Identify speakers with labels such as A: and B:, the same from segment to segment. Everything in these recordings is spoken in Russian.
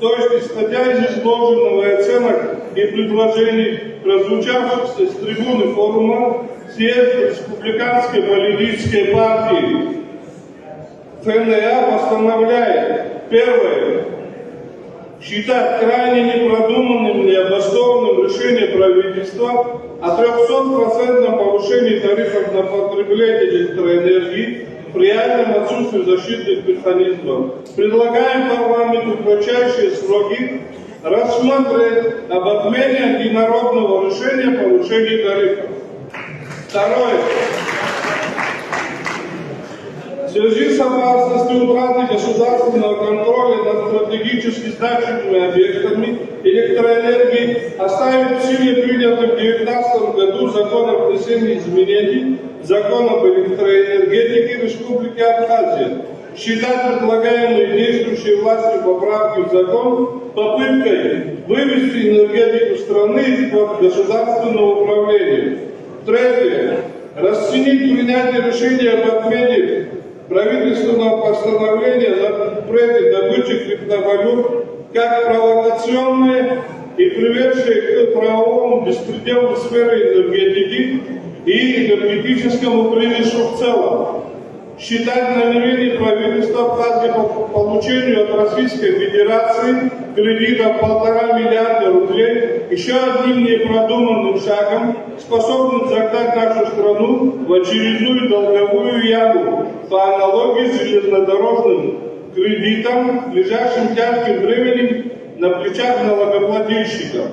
A: То есть, исходя из изложенного и оценок и предложений, прозвучавших с трибуны форума, съезд Республиканской политической партии ФНА постановляет: первое. Считать крайне непродуманным и необоснованным решение правительства о 300% повышении тарифов на потребление электроэнергии при реальном отсутствии защитных механизмов. Предлагаем парламенту в кратчайшие сроки рассмотреть об отмене единородного решения о повышении тарифов. Второе. В связи с опасностью утраты государственного контроля над стратегически значимыми объектами электроэнергии оставить в силе принятый в 2019 году закон о внесении изменений в закон об электроэнергетике Республики Абхазия. Считать предлагаемые действующей властью поправки в закон попыткой вывести энергетику страны из-под государственного управления. Третье. Расценить принятие решения об отмене правительственного постановления о запрете добычи криптовалют как провокационное и приведшее к правовому беспределу в сфере энергетики и энергетическому кризису в целом. Считать намерение правительства Абхазии по получению от Российской Федерации кредита в 1,5 миллиарда рублей еще одним непродуманным шагом, способным загнать нашу страну в очередную долговую яму по аналогии с железнодорожным кредитом, лежащим тяжким бременем на плечах налогоплательщиков.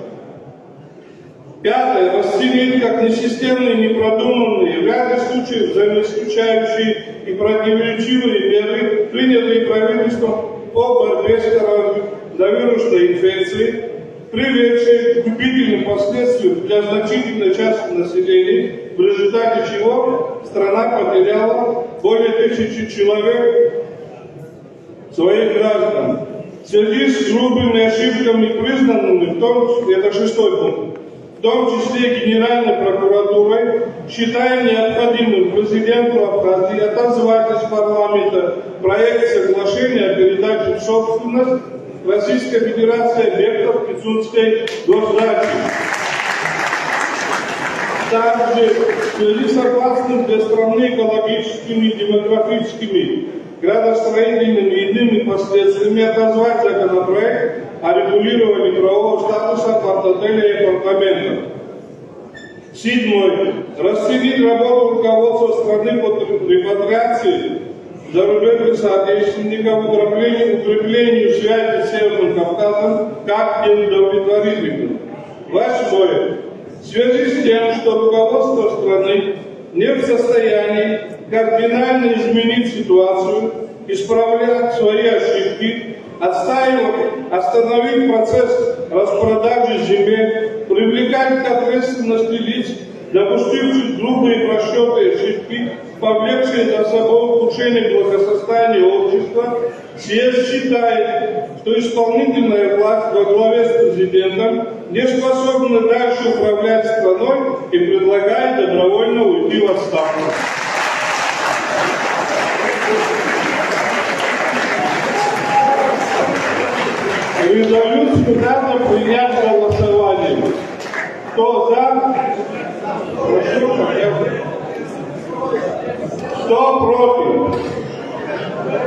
A: Пятое. Расценить как несистемные, непродуманные, в ряде случаев взаимоисключающие и противоречивые меры, принятые правительством по борьбе с коронавирусной инфекцией, приведшие к губительным последствиям для значительной части населения, в результате чего страна потеряла более 1000 человек своих граждан. В связи с грубыми ошибками, признанными, это 6-й пункт, в том числе Генеральной прокуратурой, считаем необходимым президенту Абхазии отозвать из парламента проект соглашения о передаче в собственность Российской Федерации объектов Пицунской госдачи. Также в связи с опасными для страны экологическими, демографическими, градостроительными и иными последствиями отозвать законопроект о регулировании правового статуса партотеля и апартаментов. 7. Расценить работу руководства страны по репатриации зарубежных соотечественников, укреплению связи с Северным Кавказом как неудовлетворительным. 8. В связи с тем, что руководство страны не в состоянии кардинально изменить ситуацию, исправлять свои ошибки, остановить процесс распродажи земель, привлекать к ответственности лиц, допустивших грубые просчеты и ошибки, повлекшие за собой ухудшение благосостояния общества, съезд считает, что исполнительная власть во главе с президентом не способна дальше управлять страной и предлагает добровольно уйти в отставку. Резолюцию надо принять голосованием. Кто за? Прошу, кто против?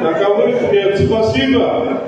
A: Таковых нет. Спасибо.